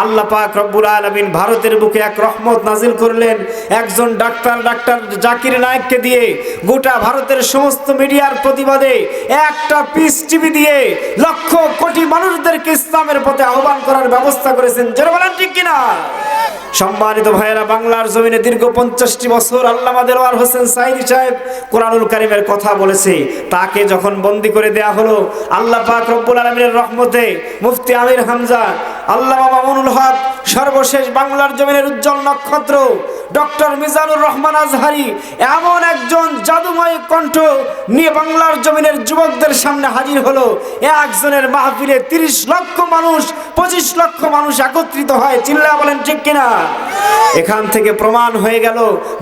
আল্লাহ পাক রব্বুল আলামিন ভারতের বুকে এক রহমত নাজিল করলেন। একজন ডাক্তার জাকির নায়েককে দিয়ে গোটা ভারতের সমস্ত মিডিয়ার প্রতিবাদে একটা পিস টিভি দিয়ে লক্ষ কোটি মানুষদেরকে ইসলামের পথে আহ্বান করার ব্যবস্থা করেছেন। জোরে বলেন ঠিক কিনা? সম্মানিত ভাইয়েরা, বাংলার জমিনে দীর্ঘ 50টি বছর আল্লামা দেলোয়ার হোসেন সাঈদী সাহেব কোরআনুল কারীমের কথা বলেছে। তাকে যখন বন্দী করে দেয়া হলো, আল্লাহ পাক রব্বুল আলামিনের রহমতে মুফতি আমির হামজা, আল্লামা মামুনুল হক, সর্বশেষ বাংলার জমিনের উজ্জ্বল নক্ষত্র ডক্টর মিজানুর রহমান আজহারি এমন একজন জাদুময় কণ্ঠ নিয়ে বাংলার জমিনের যুবকদের সামনে হাজির হলো। একজনের মাহফিলে 30 লক্ষ মানুষ, 25 লক্ষ মানুষ একত্রিত হয়। চিল্লা বলেন ঠিক কিনা? এখান থেকে প্রমাণ হয়ে গেল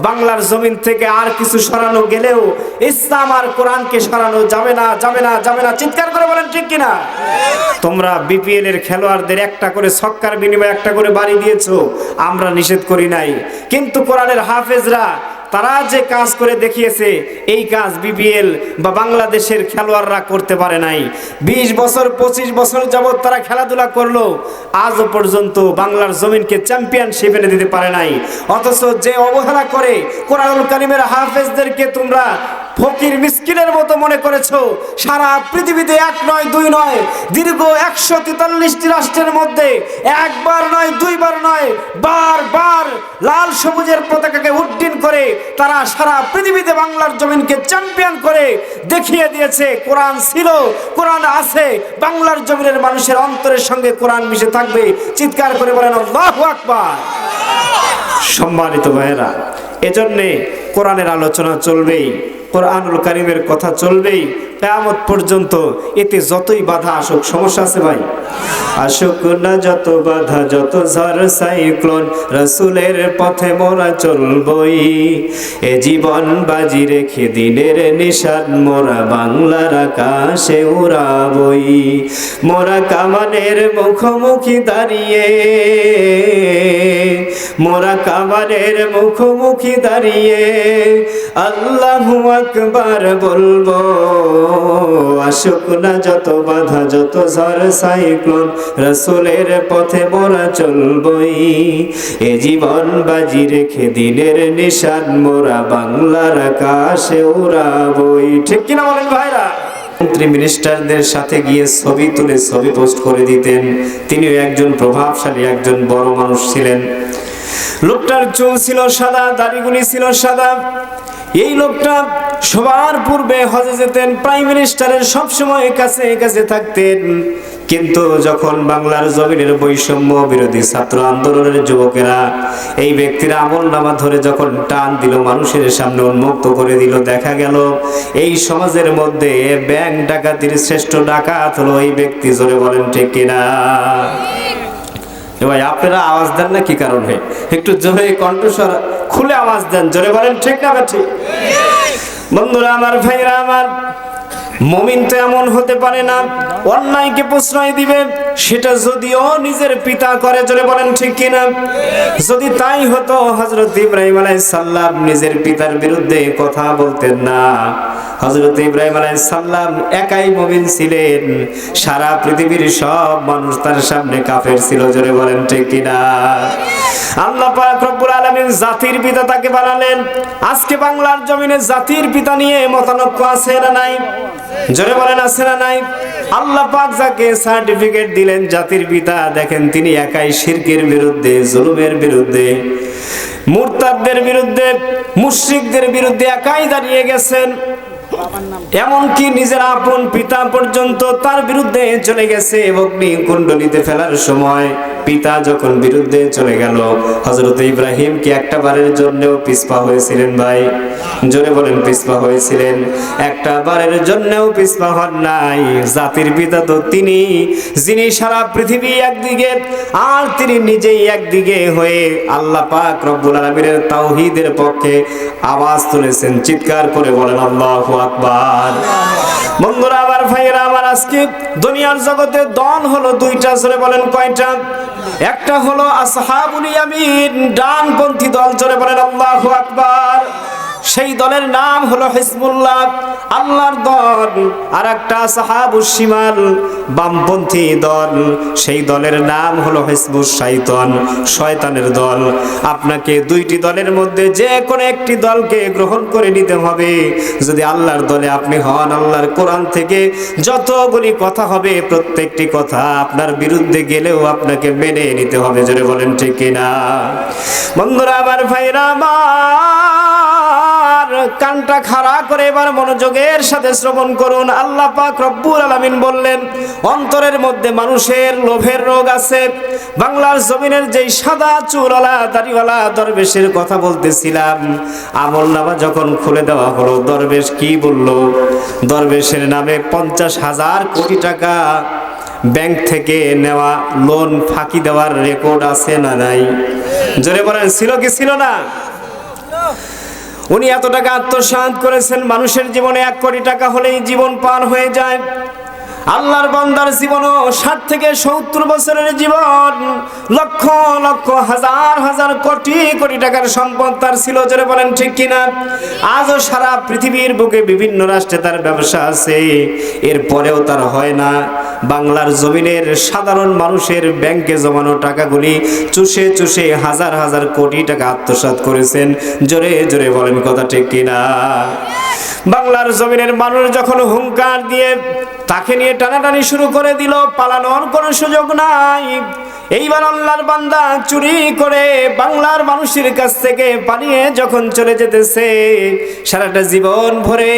বাংলার জমিন থেকে আর কিছু সরানো গেলেও ইসলাম আর কোরআনকে সরানো যাবে না, যাবে না, যাবে না। চিৎকার করে বলেন ঠিক কিনা? তোমরা বিপিএল এর খেলোয়াড়দের একটা করে ছক্কার বিনিময়ে একটা করে বাড়ি দিয়েছো, আমরা নিষেধ করি নাই, কিন্তু কোরআনের হাফেজরা তারা যে কাজ করে দেখিয়েছে এই কাজ বিপিএল বা বাংলাদেশের খেলোয়াড়রা করতে পারে নাই। 20 বছর 25 বছর যাবত তারা খেলাধুলা করলো, আজও পর্যন্ত বাংলার জমিনকে চ্যাম্পিয়নশিপ এনে দিতে পারে নাই। অথচ যে অবহেলা করে কোরআনুল কারীমের হাফেজদেরকে তোমরা ফকির মিসকিনের মতো মনে করেছো। সারা পৃথিবীতে 1 নয় 2 নয়, দীর্ঘ 143টি রাষ্ট্রের মধ্যে একবার নয়, দুইবার নয়, বারবার লাল সবুজের পতাকাকে উড্ডীন করে তারা সারা পৃথিবীতে বাংলার জমিনকে চ্যাম্পিয়ন করে দেখিয়ে দিয়েছে কোরআন ছিল, কোরআন আছে, বাংলার জমিনের মানুষের অন্তরের সঙ্গে কোরআন মিশে থাকবে। চিৎকার করে বলেন আল্লাহু আকবার। সম্মানিত ভাইয়েরা, এজন্যে কোরআনের আলোচনা চলবেই, কোরআনুল কারীমের কথা চলবেই কিয়ামত পর্যন্ত। এতে যতই বাধা আসুক, সমস্যা আছে ভাই? আসুক না যত বাধা, যত ঝড় সাইক্লোন, রাসূলের পথে মোরা চলবই। এ জীবন বাজি রেখে দিনের নিশান মোরা বাংলার আকাশে উড়াবই। মোরা কামানের মুখোমুখি দাঁড়িয়ে, মোরা কামানের মুখোমুখি দাঁড়িয়ে আল্লাহু আকবার বলবো। আসুক না যত বাধা, যত ঝড় সাইক্লোন, রাসূলের পথে মোরা চলবই। এ জীবন বাজি রেখে দিনের নিশান মোরা বাংলার আকাশে উড়াবই। ঠিক কিনা বলেন ভাইরা? মন্ত্রী মিনিস্টারদের সাথে গিয়ে ছবি তুলে ছবি পোস্ট করে দিতেন। তিনিও একজন প্রভাবশালী, একজন বড় মানুষ ছিলেন। লোকটার চুল ছিল সাদা, দাড়িগুলি ছিল সাদা। এই লোকটা সবার পূর্বে হজে যেতেন, প্রাইম মিনিস্টারের সবসময় কাছে কাছে থাকতেন। কিন্তু যখন বাংলার জমিনের বৈষম্য বিরোধী ছাত্র আন্দোলনের যুবকেরা এই ব্যক্তির আমলনামা ধরে যখন টান দিল, মানুষের সামনে উন্মুক্ত করে দিল, দেখা গেল এই সমাজের মধ্যে ব্যাংক ডাকাতির শ্রেষ্ঠ ডাকাত হলো এই ব্যক্তি। জোরে বলেন ঠিক কিনা? ভাই আপনারা আওয়াজ দেন না কি কারণে? একটু জোরে কণ্ঠস্বর খুলে আওয়াজ দেন, জোরে বলেন ঠিক না ঠিক? বন্ধুরা আমার, ভাইরা আমার, মুমিন তো এমন হতে পারে না অন্যায়কে প্রশ্রয় দিবে, সেটা যদিও নিজের পিতা করে। জোরে বলেন ঠিক কিনা? যদি তাই হতো হযরত ইব্রাহিম আলাইহিস সালাম নিজের পিতার বিরুদ্ধে কথা বলতেন না। হযরত ইব্রাহিম আলাইহিস সালাম একাই মুমিন ছিলেন, সারা পৃথিবীর সব মানুষ তার সামনে কাফের ছিল। জোরে বলেন ঠিক কিনা? আল্লাহ পাক রব্বুল আলামিন জাতির পিতা তাকে বানালেন। আজকে বাংলার জমিনে জাতির পিতা নিয়ে মতানৈক্য আছে না নাই? জোরে বলেন আছে না নাই? আল্লাহ পাক যাকে সার্টিফিকেট দিলেন জাতির পিতা, দেখেন তিনি একাই শিরকের বিরুদ্ধে, জুলুমের বিরুদ্ধে, মুরতাদদের বিরুদ্ধে, মুশরিকদের বিরুদ্ধে একাই দাঁড়িয়ে গেছেন। এমনকি নিজের আপন পিতা পর্যন্ত তার বিরুদ্ধে চলে গেছে। অগ্নিকুণ্ডলিতে ফেলার সময় পিতা যখন বিরুদ্ধে চলে গেল, হযরত ইব্রাহিম কি একটা বারের জন্যও পিছপা হয়েছিলেন ভাই? জোরে বলেন পিছপা হয়েছিলেন? একটা বারের জন্যও পিছপা হন নাই। জাতির পিতা তো তিনি, যিনি সারা পৃথিবী একদিকে আর তিনি নিজেই একদিকে হয়ে আল্লাহ পাক রব্বুল আলামিনের তাওহীদের পক্ষে আওয়াজ তুলেছেন। চিৎকার করে বলেন আল্লাহু আকবার। বন্ধুরা আমার, ভাইয়েরা আমার, আজকে দুনিয়ার জগতে দল হলো দুইটা। জোরে বলেন কয়টা? একটা হলো আসহাবুল ইয়ামিন, ডানপন্থী দল। জোরে বলেন আল্লাহু আকবার। সেই দলের নাম হলো হিজবুল্লাহ, আল্লাহর দল। আর একটা আসহাবুশ শিমাল, বামপন্থী দল, সেই দলের নাম হলো হিজবুশ শাইতান, শয়তানের দল। আপনাকে দুইটি দলের মধ্যে যে কোনো একটি দলকে গ্রহণ করে নিতে হবে। যদি আল্লাহর দলে আপনি হন, আল্লাহর কোরআন থেকে যতগুলি কথা হবে প্রত্যেকটি কথা আপনার বিরুদ্ধে গেলেও আপনাকে মেনে নিতে হবে। জোরে বলেন ঠিক কিনা? বন্ধুরা আমার, ভাইরা আমার, কানটা খাড়া করে এবার মনোযোগের সাথে শ্রবণ করুন। আল্লাহ পাক রব্বুল আলামিন বললেন, অন্তরের মধ্যে মানুষের লোভের রোগ আছে। বাংলার জমিনের যেই সাদা চুলওয়ালা দাড়িওয়ালা দরবেশের কথা বলতেছিলাম, আমলনামা যখন খুলে দেওয়া হলো, দরবেশ কি বলল? দরবেশের নামে 50,000 কোটি টাকা ব্যাংক থেকে নেওয়া লোন ফাঁকি দেওয়ার রেকর্ড আছে না নাই? জোরে বলেন, ছিল কি ছিল না? উনি এত টাকা আত্মসাৎ করেছেন। মানুষের জীবনে 1 কোটি টাকা হলেই জীবন পার হয়ে যায়। আল্লাহর বান্দার জীবনও 60 থেকে 70 বছরের জীবন, লক্ষ লক্ষ হাজার হাজার কোটি কোটি টাকার সম্পদ তার ছিল। জোরে বলেন ঠিক কিনা? আজও সারা পৃথিবীর বুকে বিভিন্ন রাষ্ট্রে তার ব্যবসা আছে, এরপরেও তার হয় না। বাংলার জমিনের সাধারণ মানুষের ব্যাংকে জমানো টাকাগুলি চুষে চুষে হাজার হাজার কোটি টাকা আত্মসাৎ করেছেন। জোরে জোরে বলেন কথা ঠিক কিনা? বাংলার জমিনের মানুষ যখন হুঙ্কার দিয়ে তাকে নিয়ে টানাটানি শুরু করে দিল, পালানোর কোনো সুযোগ নাই। এইবার আল্লাহর বান্দা চুরি করে বাংলার মানুষের কাছ থেকে পালিয়ে যখন চলে যেতেছে, সারাটা জীবন ভরে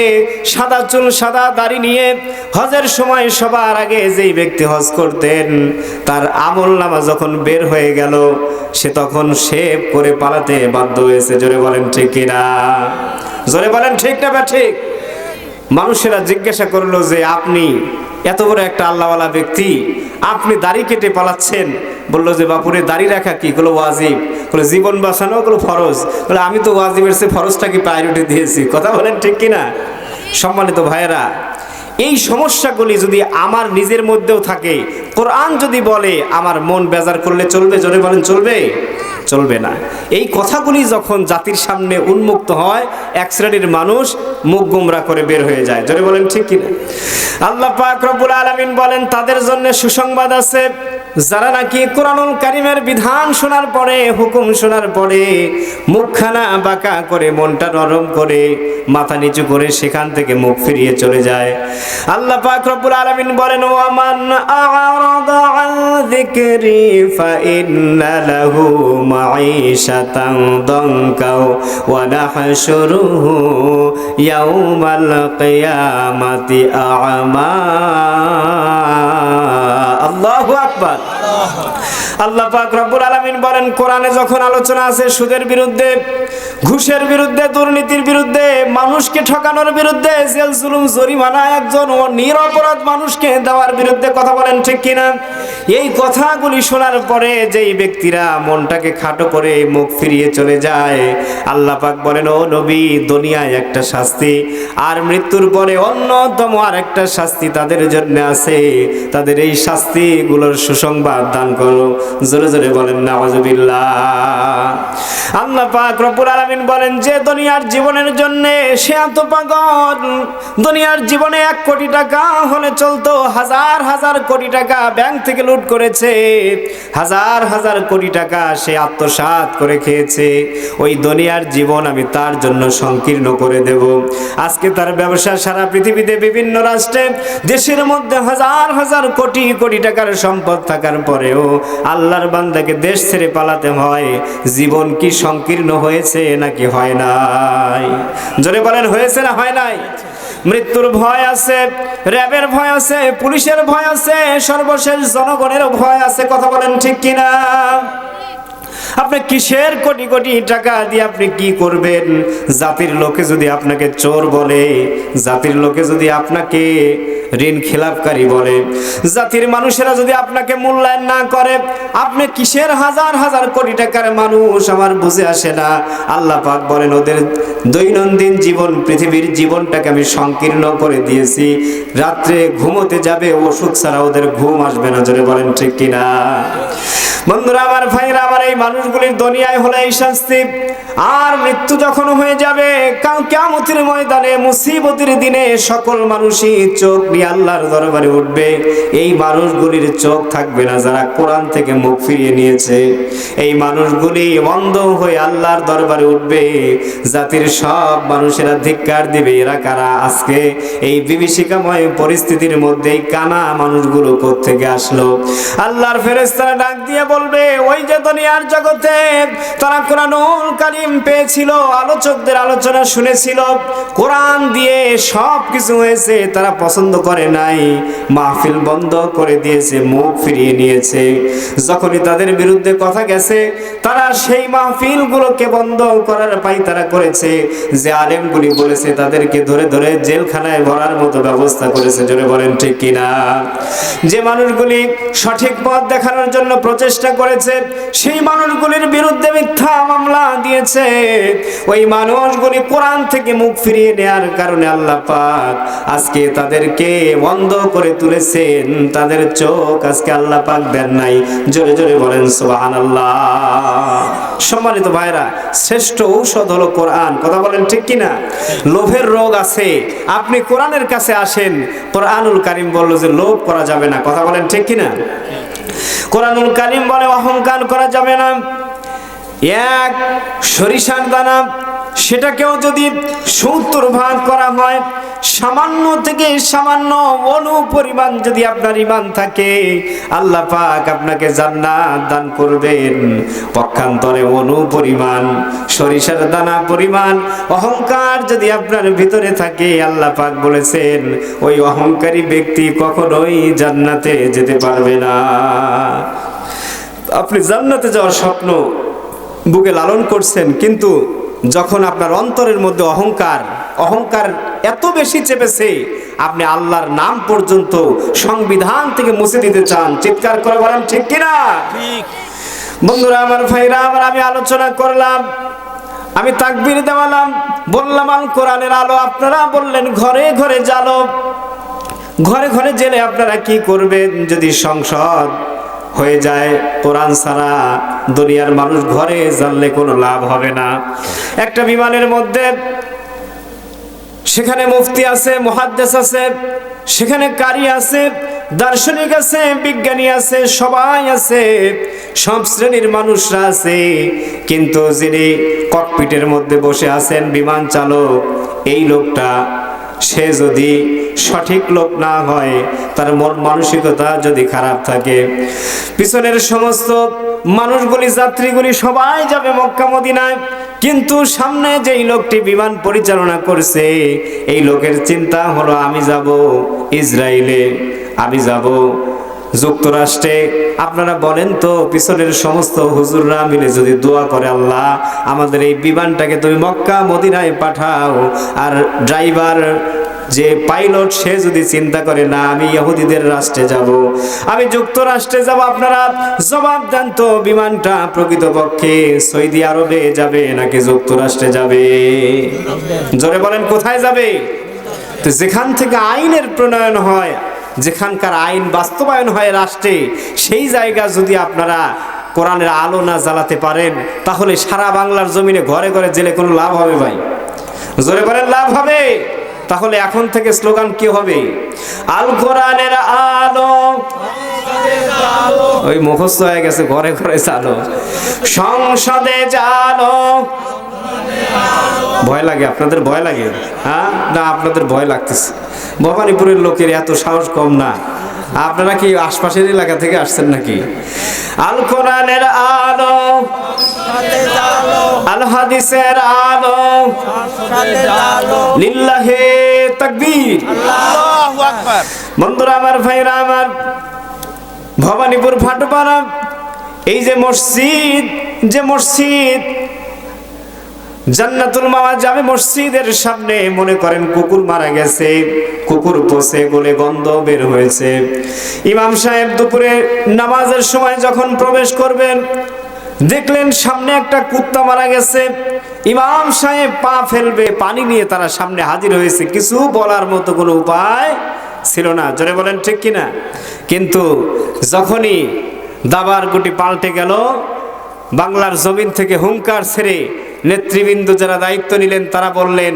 সাদা চুল সাদা দাড়ি নিয়ে হজের সময় সবার আগে যেই ব্যক্তি হজ করতেন, তার আমলনামা যখন বের হয়ে গেল, সে তখন শেভ করে পালাতে বাধ্য হয়েছে। জোরে বলেন ঠিক কিনা? জোরে বলেন ঠিক না বা ঠিক? মানুষেরা জিজ্ঞাসা করলো যে, আপনি এত বড় একটা আল্লাহওয়ালা ব্যক্তি, আপনি দাড়ি কেটে পালাচ্ছেন? বললো যে, বাপুরে দাড়ি রাখা কি? বলো ওয়াজিব। বলে জীবন বাঁচানো? বলো ফরজ। বলে আমি তো ওয়াজিবের চেয়ে ফরজটাকে প্রায়োরিটি দিয়েছি। কথা বলেন ঠিক কিনা? সম্মানিত ভাইয়েরা, এই সমস্যাগুলি যদি আমার নিজের মধ্যেও থাকে, কোরআন যদি বলে, আমার মন বেজার করলে চলবে? জোরে বলেন, চলবে? চলবে না। এই কথাগুলি যখন জাতির সামনে উন্মুক্ত হয়, এক শ্রেণীর মানুষ মুখ গোমরা করে বের হয়ে যায়। জোরে বলেন ঠিক কিনা? আল্লাহ পাক রব্বুল আলামিন বলেন, তাদের জন্য সুসংবাদ আছে, যারা নাকি কোরআনুল কারীমের বিধান শোনার পরে, হুকুম শোনার পরে মুখখানা বাঁকা করে, মনটা নরম করে, মাথা নিচু করে সেখান থেকে মুখ ফিরিয়ে চলে যায়। আল্লাহ পাক রব্বুল আলামিন বলেন, ওয়ামান আ'রাদা আন যিকরি ফাইন্না লাহু মাঈশাতান দানকা ওয়া নাহশুরুহু ইয়াওমাল কিয়ামাতি আ'মা। আল্লাহু আকবার। আল্লাহ পাক রব্বুল আলামিন বলেন, কোরআনে যখন আলোচনা আছে সুদের বিরুদ্ধে, ঘুষের বিরুদ্ধে, দুর্নীতির বিরুদ্ধে, মানুষকে ঠকানোর বিরুদ্ধে, জেল জুলুম জরিমানা একজন ও নিরপরাধ মানুষকে দেওয়ার বিরুদ্ধে, কথা বলেন ঠিক কিনা? এই কথাগুলি শোনার পরে যেই ব্যক্তিরা মনটাকে খাটো করে মুখ ফিরিয়ে চলে যায়, আল্লাহ পাক বলেন, ও নবী, দুনিয়ায় একটা শাস্তি আর মৃত্যুর পরে অন্যতম আর একটা শাস্তি তাদের জন্য আছে। তাদের এই শাস্তিগুলোর সুসংবাদ দান করো। জোরে জোরে বলেন নাউযুবিল্লাহ। আল্লাহ পাক রব্বুল আলামিন বলেন, যে দুনিয়ার জীবনের জন্য সে এত পাগল, দুনিয়ার জীবনে 1 কোটি টাকা হলে চলতো, হাজার হাজার কোটি টাকা ব্যাংক থেকে লুট করেছে, হাজার হাজার কোটি টাকা সে আত্মসাৎ করে খেয়েছে, ওই দুনিয়ার জীবন আমি তার জন্য সংকীর্ণ করে দেব। আজকে তার ব্যবসা সারা পৃথিবীতে বিভিন্ন রাষ্ট্রে, দেশের মধ্যে হাজার হাজার কোটি কোটি টাকার সম্পদ থাকার পরেও আল্লাহর বান্দাকে দেশ ছেড়ে পালাতে হয়। জীবন কি সংকীর্ণ হয়েছে নাকি হয় নাই? জোরে বলেন, হয়েছে না হয় নাই? মৃত্যুর ভয় আছে, র্যাবের ভয় আছে, পুলিশের ভয় আছে, সর্বশেষ জনগণের ভয় আছে। কথা বলেন ঠিক কিনা? আপনি কিসের কোটি কোটি টাকা দিয়ে আপনি কি করবেন? জাতির লোকে যদি আপনাকে চোর বলে, জাতির লোকে যদি আপনাকে ঋণ খেলাপকারী বলে, জাতির মানুষেরা যদি আপনাকে মূল্যায়ন না করে, আপনি কিসের হাজার হাজার কোটি টাকার মানুষ আমার বুঝে আসে না। আল্লাহ পাক বলেন, ওদের দৈনন্দিন জীবন, পৃথিবীর জীবনটাকে আমি সংকীর্ণ করে দিয়েছি। রাত্রে ঘুমোতে যাবে, ওষুধ ছাড়া ওদের ঘুম আসবে না। জোরে বলেন ঠিক কিনা? বন্ধুরা আমার, ভাইরা আমার, এই মানুষগুলির দুনিয়ায় হলো এই শাস্তি, আর মৃত্যু যখন হয়ে যাবে কাল কিয়ামতের ময়দানে মুসিবতের দিনে সকল মানুষই চোখ নিয়ে আল্লাহর দরবারে উঠবে। এই মানুষগুলির চোখ থাকবে না যারা কোরআন থেকে মুখ ফিরিয়ে নিয়েছে। এই মানুষগুলি অন্ধ হয়ে আল্লাহর দরবারে উঠবে। জাতির সব মানুষেরা ধিক্কার দিবে, এরা কারা? আজকে এই বিভীষিকাময় পরিস্থিতির মধ্যে কানা মানুষগুলো কোত্থেকে আসলো? আল্লাহর ফেরেশতারা ডাক দিয়ে বলবে, ওই যে দুনিয়ার জগতে তারা কোরআনুল কারীম পেয়েছিল, আলোচকদের আলোচনা শুনেছিল, কোরআন দিয়ে সব কিছু হয়েছে, তারা পছন্দ করে নাই, মাহফিল বন্ধ করে দিয়েছে, মুখ ফিরিয়ে নিয়েছে। যখনই তাদের বিরুদ্ধে কথা গেছে তারা সেই মাহফিলগুলোকে বন্ধ করার পাই তারা করেছে। যে আলেমগুলি বলেছে তাদেরকে ধরে ধরে জেলখানায় ভরার মতো ব্যবস্থা করেছে। জোরে বলেন ঠিক কিনা? যে মানুষগুলি সঠিক পথ দেখানোর জন্য প্রচেষ্টা করেছে সেই মানুষগুলির বিরুদ্ধে মিথ্যা মামলা দিয়েছে। ওই মানুষগুলি কোরআন থেকে মুখ ফিরিয়ে নেওয়ার কারণে আল্লাহ পাক আজকে তাদেরকে বন্ধ করে তুলেছেন, তাদের চোখ আজকে আল্লাহ পাক দেন নাই। জোরে জোরে বলেন সুবহানাল্লাহ। সম্মানিত ভাইরা, শ্রেষ্ঠ ঔষধ হলো কোরআন। কথা বলেন ঠিক কিনা? লোভের রোগ আছে, আপনি কোরআনের কাছে আসেন। কোরআনুল কারীম বলল যে লোভ করা যাবে না। কথা বলেন ঠিক কিনা? কোরআনুল কারীম বলে অহংকার করা যাবে না। এক সরিষার দানা সেটাকেও যদি 70 ভাগ করা হয়, সামান্য থেকে সামান্য অনু পরিমাণ যদি আপনার ঈমান থাকে, আল্লাহ পাক আপনাকে জান্নাত দান করবেন। পক্ষান্তরে অনু পরিমাণ সরিষার দানা পরিমাণ অহংকার যদি আপনার ভিতরে থাকে, আল্লাহ পাক বলেছেন ওই অহংকারী ব্যক্তি কখনোই জান্নাতে যেতে পারবে না। আপনি জান্নাতে যাওয়ার স্বপ্ন বুকে লালন করছেন, কিন্তু যখন আপনার অন্তরের মধ্যে অহংকার এত বেশি চেপেছে, আপনি আল্লাহর নাম পর্যন্ত সংবিধান থেকে মুছে দিতে চান, চিৎকার করে বলেন ঠিক কিনা? ঠিক। বন্ধুরা আমার, ভাইরা আমার, আমি আলোচনা করলাম, আমি তাকবীর দেওয়ালাম, বললাম আল কোরআনের আলো। আপনারা বললেন ঘরে ঘরে জ্বালো। ঘরে ঘরে জেলে আপনারা কি করবেন? যদি সংসদ হয়ে যায় কোরআন ছাড়া দুনিয়ার মানুষ ঘরে জানলে কোনো লাভ হবে না। একটা বিমানের মধ্যে সেখানে মুফতি আছে, মুহাদ্দিস আছে, সেখানে কারি আছে, দার্শনিক আছে, বিজ্ঞানী আছে, সবাই আছে, সব শ্রেণীর মানুষরা আছে। কিন্তু যিনি ককপিটের মধ্যে বসে আছেন, বিমান চালক, এই লোকটা সে যদি সঠিক লোক না হয়, তার মন মানসিকতা যদি খারাপ থাকে, পিছনের সমস্ত মানুষগুলি, যাত্রীগুলি সবাই যাবে মক্কা মদিনায়, কিন্তু সামনে যেই লোকটি বিমান পরিচালনা করছে, এই লোকের চিন্তা হলো আমি যাব ইসরায়েলে, আমি যাব যুক্তরাষ্ট্রে। আপনারা বলেন তো, পিছনের সমস্ত হুজুররা মিলে যদি দোয়া করে, আল্লাহ আমাদের এই বিমানটাকে তুমি মক্কা মদিনায় পাঠাও, আর ড্রাইভার যে পাইলট সে যদি চিন্তা করে না আমি ইহুদিদের রাষ্ট্রে যাব, আমি যুক্তরাষ্ট্রে যাব, আপনারা জবাব দেন তো, বিমানটা প্রকৃতপক্ষে সৌদি আরবে যাবে নাকি যুক্তরাষ্ট্রে যাবে? জোরে বলেন, কোথায় যাবে? তো যেখান থেকে আইনের প্রণয়ন হয়, যেখানকার আইন বাস্তবায়ন হয় রাষ্ট্রে, সেই জায়গা যদি আপনারা কোরআনের আলো না জ্বালাতে পারেন, তাহলে সারা বাংলার জমিনে ঘরে ঘরে জেলে কোনো লাভ হবে ভাই? জোরে বলেন, লাভ হবে? তাহলে এখন থেকে স্লোগান কি হবে? আল কোরআনের আলো, ওই মুখস্থ হয়ে গেছে, ঘরে ঘরে চালো, সংসদে জালো। ভয় লাগে আপনাদের? ভয় লাগে? হ্যাঁ, না আপনাদের ভয় লাগতেছে। ভবানীপুরের লোকের এত সাহস কম না। আপনারা কি আশপাশের এলাকা থেকে আসছেন নাকি? আল কোরআনের আলো, আল হাদিসের আলো, লিল্লাহে তাকবীর, আল্লাহু আকবার। বন্ধুরা আমার, ভাইরা আমার, ভবানীপুর ভাটপাড়া এই যে মসজিদ জান্নাতুল মাওয়া জামে মসজিদের সামনে মনে করেন কুকুর মারা গেছে, কুকুর পচে গলে গন্ধ বের হয়েছে। ইমাম সাহেব দুপুরে নামাজের সময় যখন প্রবেশ করবেন, দেখলেন সামনে একটা কুত্তা মারা গেছে। ইমাম সাহেব পা ফেলবে, পানি নিয়ে তারা সামনে হাজির হয়েছে, কিছু বলার মতো কোনো উপায় ছিল না। জোরে বলেন ঠিক কিনা? কিন্তু যখনই দাবার গুটি পাল্টে গেল, বাংলার জমিন থেকে হুঙ্কার ছেড়ে নেতৃবৃন্দ যারা দায়িত্ব নিলেন তারা বললেন,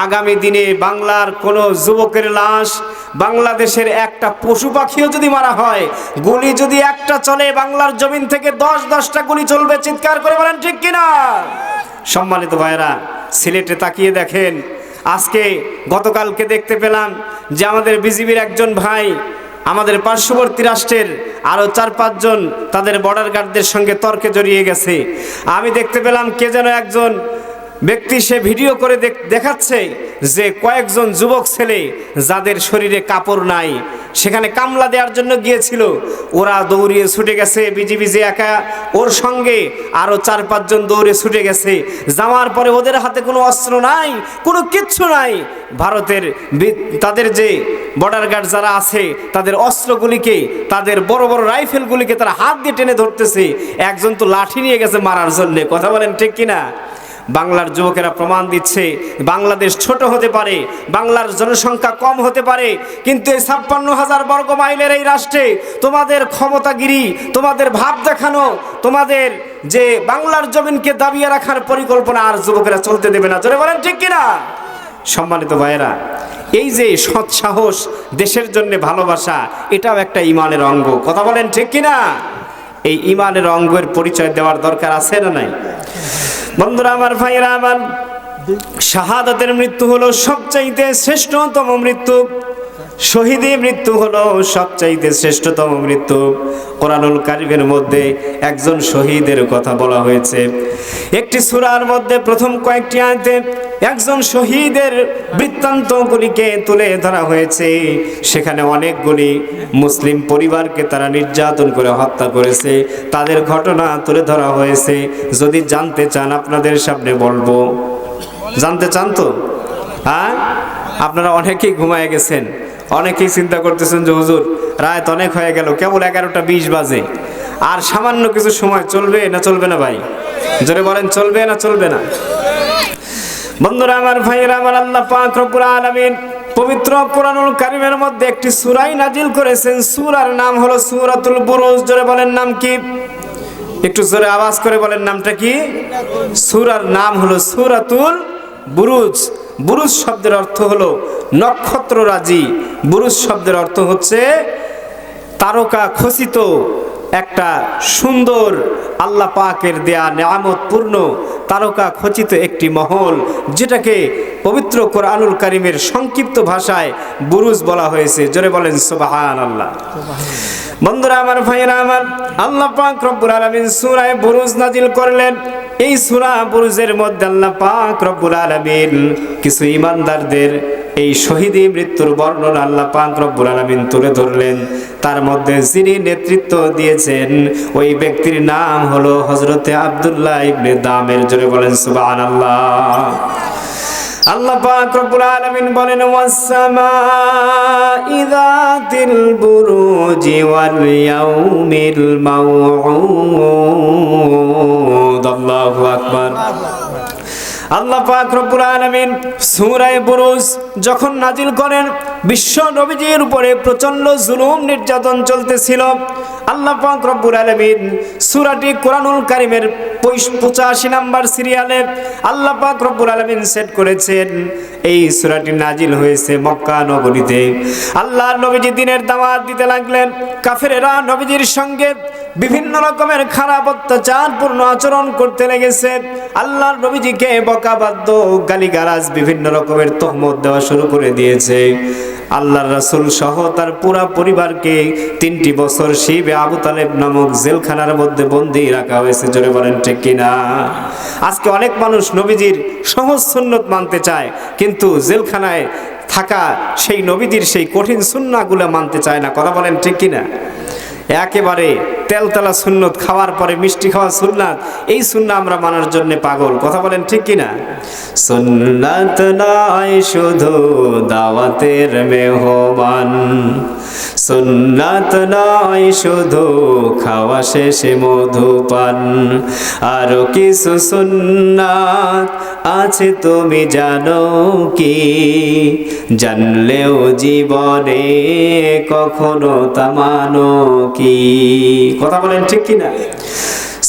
আগামী দিনে বাংলার কোনো যুবকের লাশ, বাংলাদেশের একটা পশু পাখিও যদি মারা হয়, গুলি যদি একটা চলে, বাংলার জমিন থেকে 10-10টা গুলি চলবে। চিৎকার করে বলেন ঠিক কিনা? সম্মানিত ভাইরা, সিলেটে তাকিয়ে দেখেন, আজকে গতকালকে দেখতে পেলাম যে আমাদের বিজিবির একজন ভাই আমাদের পার্শ্ববর্তী রাষ্ট্রের আরো 4-5 জন তাদের বর্ডার গার্ডদের সঙ্গে তর্কে জড়িয়ে গেছে। আমি দেখতে পেলাম কে যেন একজন ব্যক্তি সে ভিডিও করে দেখাচ্ছে যে কয়েকজন যুবক ছেলে যাদের শরীরে কাপড় নাই, সেখানে কামলা দেওয়ার জন্য গিয়েছিল, ওরা দৌড়িয়ে ছুটে গেছে। বিজিবি যে একা, ওর সঙ্গে আরো 4-5 জন দৌড়ে ছুটে গেছে। যাওয়ার পরে ওদের হাতে কোনো অস্ত্র নাই, কোনো কিচ্ছু নাই। ভারতের তাদের যে বর্ডার গার্ড যারা আছে তাদের অস্ত্রগুলিকে, তাদের বড় বড় রাইফেলগুলিকে তারা হাত দিয়ে টেনে ধরতেছে। একজন তো লাঠি নিয়ে গেছে মারার জন্য। কথা বলেন ঠিক কিনা? বাংলার যুবকেরা প্রমাণ দিচ্ছে বাংলাদেশ ছোট হতে পারে, বাংলার জনসংখ্যা কম হতে পারে, কিন্তু এই 56,000 বর্গ মাইলের এই রাষ্ট্রে তোমাদের ক্ষমতাগিরি, তোমাদের ভাব দেখানো, তোমাদের যে বাংলার জমিনকে দাবিয়ে রাখার পরিকল্পনা আর যুবকেরা চলতে দেবে না। জোরে বলেন ঠিক কিনা? সম্মানিত ভাইয়েরা, এই যে সৎ সাহস, দেশের জন্য ভালোবাসা, এটাও একটা ইমানের অঙ্গ। কথা বলেন ঠিক কিনা? এই ইমানের অঙ্গের পরিচয় দেওয়ার দরকার আছে না নাই? বন্ধুরা আমার, ভাইয়েরা আমার, শাহাদাতের মৃত্যু হলো সবচাইতে শ্রেষ্ঠতম মৃত্যু। শহীদের মৃত্যু হলো সবচাইতে শ্রেষ্ঠতম মৃত্যু। কোরআনুল কারীমের মধ্যে একজন শহীদের কথা বলা হয়েছে। একটি সূরার মধ্যে প্রথম কয়েকটি আয়াতে একজন শহীদের বৃত্তান্তগুলিকে তুলে ধরা হয়েছে। সেখানে অনেকগুলি মুসলিম পরিবারকে তারা নির্যাতন করে হত্যা করেছে, তাদের ঘটনা তুলে ধরা হয়েছে। যদি জানতে চান আপনাদের সামনে বলবো। জানতে চান তো? হ্যাঁ, আপনারা অনেকেই ঘুমায় গেছেন, অনেকেই চিন্তা করতেছেন যে হুজুর রাত অনেক হয়ে গেল, কেবল 11টা 20 বাজে, আর সামান্য কিছু সময় চলবে না চলবে না? ভাই জোরে বলেন, চলবে না চলবে না? বন্ধুরা আমার, ভাইয়েরা আমার, আল্লাহ পাক রব্বুল আলামিন পবিত্র কোরআনুল কারীমের মধ্যে একটি সূরা নাজিল করেছেন। সূরার নাম হলো সূরাতুল বুরুজ। জোরে বলেন, নাম কি? একটু জোরে আওয়াজ করে বলেন, নামটা কি? সূরার নাম হলো সূরাতুল বুরুজ। বুরুজ শব্দের অর্থ হলো নক্ষত্ররাজি। বুরুজ শব্দের অর্থ হচ্ছে তারকা খচিত একটা সুন্দর আল্লাহ পাকের দেয়া নেয়ামতপূর্ণ তারকা খচিত একটি মহল, যেটাকে পবিত্র কোরআনুল কারীমের সংক্ষিপ্ত ভাষায় বুরুজ বলা হয়েছে। জোরে বলেন সুবহানাল্লাহ। বন্ধুরা আমার, ভাইয়েরা আমার, আল্লাহ পাক রব্বুল আলামিন সূরা বুরুজ নাজিল করলেন। এই সূরা বুরুজের মধ্যে আল্লাহ পাক রব্বুল আলামিন কিছু ঈমানদারদের এই শহীদি মৃত্যুর বর্ণনা আল্লাহ পাক রব্বুল আলামিন তুলে ধরলেন। তার মধ্যে যিনি নেতৃত্ব দিয়েছেন ওই ব্যক্তির নাম হলো হযরতে আব্দুল্লাহ ইবনে দামের। জোরে বলেন সুবহানাল্লাহ। আল্লাহ পাক রব্বুল আলামিন বলেন, ওয়াস-সামা'i যাতিল বুরুজি ওয়াল ইয়াউমিল মাউউদ। আল্লাহু আকবার। আল্লাহ পাক রব্বুল আলামিন সূরা বুরুজ যখন নাজিল করেন, বিশ্ব নবীজির উপরে প্রচন্ড জুলুম নির্যাতন চলতেছিল। আল্লাহ পাক রব্বুল আলামিন সূরাটি কোরআনুল কারীমের 85 নাম্বার সিরিয়ালে আল্লাহ পাক রব্বুল আলামিন সেট করেছেন। এই সূরাটি নাজিল হয়েছে মক্কা নগরীতে। আল্লাহর নবীজি দিনের দাওয়াত দিতে লাগলেন। কাফেরেরা নবীজির সঙ্গে বিভিন্ন রকমের খারাপ অত্যাচারপূর্ণ আচরণ করতে লেগেছে। আল্লাহর নবীজিকে বকাবাদ্য, গালিগালাজ, বিভিন্ন রকমের তহমত দেওয়া শুরু করে দিয়েছে। আল্লাহর রাসূল সহ তার পুরা পরিবারকে 3টি বছর শিবে আবু তালেব নামক জেলখানার মধ্যে বন্দী রাখা হয়েছে। জোরে বলেন ঠিক কিনা? আজকে অনেক মানুষ নবীজির সহজ সুন্নত মানতে চায়, কিন্তু জেলখানায় থাকা সেই নবীজির সেই কঠিন সুন্নাহগুলো মানতে চায় না। কথা বলেন ঠিক কিনা? একেবারে তেলতেলা সুন্নত, খাওয়ার পরে মিষ্টি খাওয়া সুন্নাত, এই সুন্নাহ আমরা মানার জন্য পাগল। কথা বলেন ঠিক কিনা? সুন্নাত নয় শুধু দাওয়াতের মেহমান, সুন্নাত নয় শুধু খাওয়া শেষে মধুপান, আরো কিছু সুন্নাত আছে তুমি জানো কি? জানলেও জীবনে কখনো তা মানো কি? কথা বলেন ঠিক কিনা?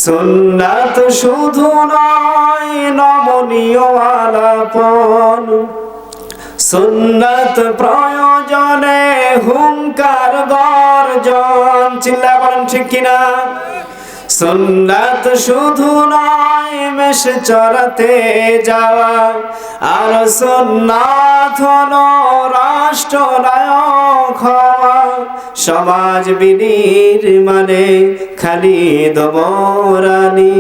সুন্নাত শুধু নয় নমনীয় আলাপন, সুন্নাত প্রয়োজনে হুঙ্কার গর্জন। চিল্লা বলেন ঠিক কিনা? সুন্নাত শুধু নয় মেষ চড়াতে যাওয়া, আর সুন্নাত হলো রাষ্ট্রনায়ক হওয়া। সমাজ বিনির্মাণে খালিদ মোরানি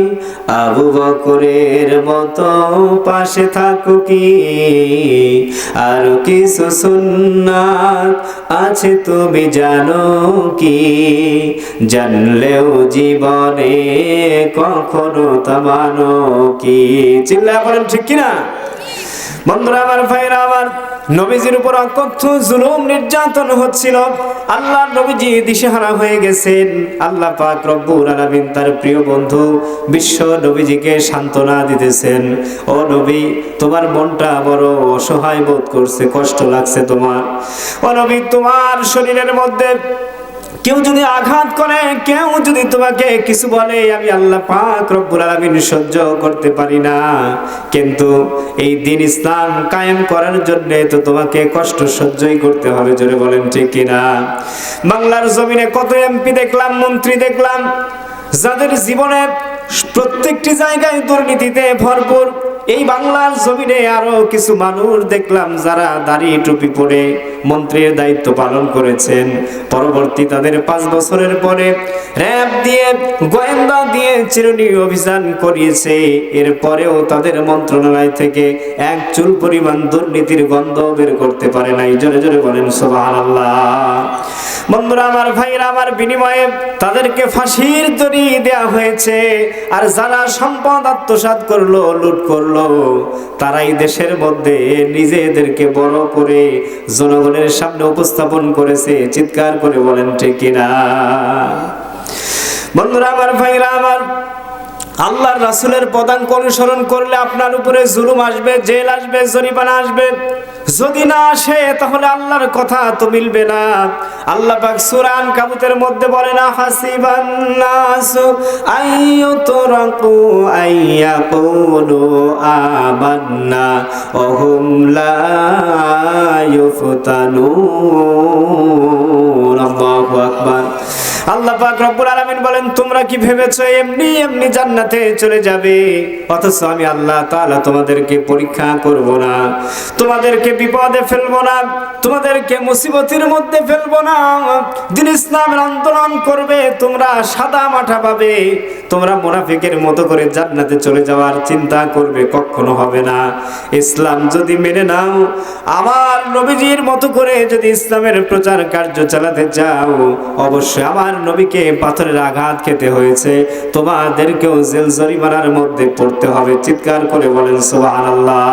আবু বকরের মতো পাশে থাকো কি, আর কিছু সুন্নাত আছে তুমি জানো কি, জানলেও জীবনে কখনো তা মানো কি। চিল্লা বলেন ঠিক কিনা? বন্ধুরা আমার, ভাইরা আমার, নবীজির উপর অকথ্য জুলুম নির্যাতন হচ্ছিল। আল্লাহ নবীজি দিশেহারা হয়ে গেছেন। আল্লাহ পাক রব্বুল আলামিন তার প্রিয় বন্ধু বিশ্ব নবীজিকে সান্ত্বনা দিতেছেন। ও নবী, তোমার মনটা বড় অসহায় বোধ করছে, কষ্ট লাগছে তোমার। ও নবী, তোমার শরীরের মধ্যে কেউ যদি আঘাত করে, কেউ যদি তোমাকে কিছু বলে, আমি আল্লাহ পাক রব্বুল আলামিন সহ্য করতে পারি না। কিন্তু এই দিন ইসলাম কায়েম করার জন্য তো তোমাকে কষ্ট সহ্যই করতে হবে। জোরে বলেন ঠিক কিনা? বাংলার জমিনে কত এমপি দেখলাম, মন্ত্রী দেখলাম, যাদের জীবনে প্রত্যেকটি জায়গায় দুর্নীতিতে ভরপুর। এই বাংলার জমিনে আরো কিছু মানুষ দেখলাম যারা দাড়ি টুপি পরে মন্ত্রীর দায়িত্ব পালন করেছেন। পরবর্তী তাদের 5 বছরের পরে র‍্যাব দিয়ে, গোয়েন্দা দিয়ে চিরুনি অভিযান করিয়েছে। এরপরেও তাদের মন্ত্রণালয় থেকে এক চুল পরিমাণ দুর্নীতির গন্ধ বের করতে পারে নাই। জোরে জোরে বলেন সুবহানাল্লাহ। বন্ধুরা আমার, ভাইরা আমার, বিনিময়ে তাদেরকে ফাঁসির দড়ি দেয়া হয়েছে। আর যারা সম্পদ আত্মসাৎ করলো, লুট করলো, তারাই দেশের মধ্যে নিজেদেরকে বড় করে জনগণের সামনে উপস্থাপন করেছে। চিৎকার করে বলেন ঠিক কিনা? বন্ধুরা আমার, ভাইরা আমার, আল্লাহর রাসূলের পদাঙ্ক অনুসরণ করলে আপনার উপরে জুলুম আসবে, জেল আসবে, জরিমানা আসবে। যদি না আসে তাহলে আল্লাহর কথা তো মিলবে না। আল্লাহ পাক সূরা আনকাবুতের মধ্যে বলেন, হাসিবান নাসু আইয়ুতরাকু আইয়াকুলু আমান্না ওয়া হুম লা ইউফতানুন। আল্লাহু আকবার। আল্লাহ পাক রব্বুল আলামিন বলেন, তোমরা কি ভেবেছো এমনি এমনি জান্নাতে চলে যাবে? অথচ আমি আল্লাহ তাআলা তোমাদেরকে পরীক্ষা করব না, তোমাদেরকে বিপদে ফেলবো না, তোমাদেরকে মুসিবতের মধ্যে ফেলবো না। দিন ইসলামের আন্দোলন করবে, তোমরা সাদা মাঠা পাবে, তোমরা মুনাফিকের মতো করে জান্নাতে চলে যাওয়ার চিন্তা করবে, কখনো হবে না। ইসলাম যদি মেনে নাও, আমার নবীজির মতো করে যদি ইসলামের প্রচার কার্য চালাতে চাও, অবশ্যই আমার নবীকে পাথরের আঘাত খেতে হয়েছে, তোমাদেরকেও জেল জরিমানার মধ্যে পড়তে হবে। চিৎকার করে বলেন সুবহানাল্লাহ।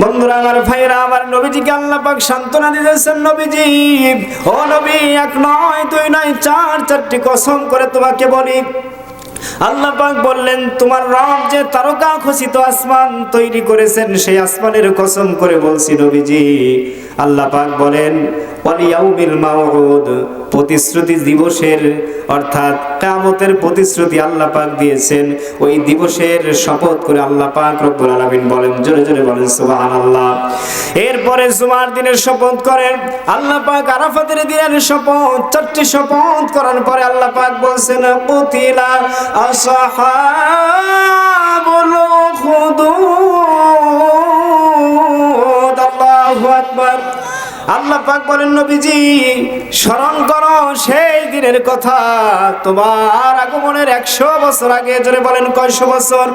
বন্ধুরা আমার, ভাইরা আমার, নবীজিকে আল্লাহ পাক সান্ত্বনা দিয়েছেন। নবীজি, ও নবী, 1 নয় 2 নয় 4টি কসম করে তোমাকে বলি। আল্লাহ পাক বললেন, তোমার রব যে তারকা খচিত আসমান তৈরি করেছেন, সেই আসমানের কসম করে বলছি নবীজি। আল্লাহ পাক বলেন, ওয়াল ইয়াউমিল মাউউদ, প্রতিশ্রুতি দিবসের, অর্থাৎ কিয়ামতের প্রতিশ্রুতি আল্লাহ পাক দিয়েছেন। ওই দিবসের শপথ করে আল্লাহ পাক রব্বুল আলামিন বলেন, জোরে জোরে বলেন সুবহানাল্লাহ। এরপরে জুমার দিনের শপথ করেন আল্লাহ পাক, আরাফাতের দিনের শপথ, 4টি শপথ করার পরে আল্লাহ পাক বলছেন, কুতিলা আসহাবুল উখদুদ। আল্লাহু আকবার। আল্লাহ পাক বলেন, নবীজি, স্মরণ করো সেই দিনের কথা, তোমার আগমনের 100 বছর আগে। জোরে বলেন, কয়শো বছর?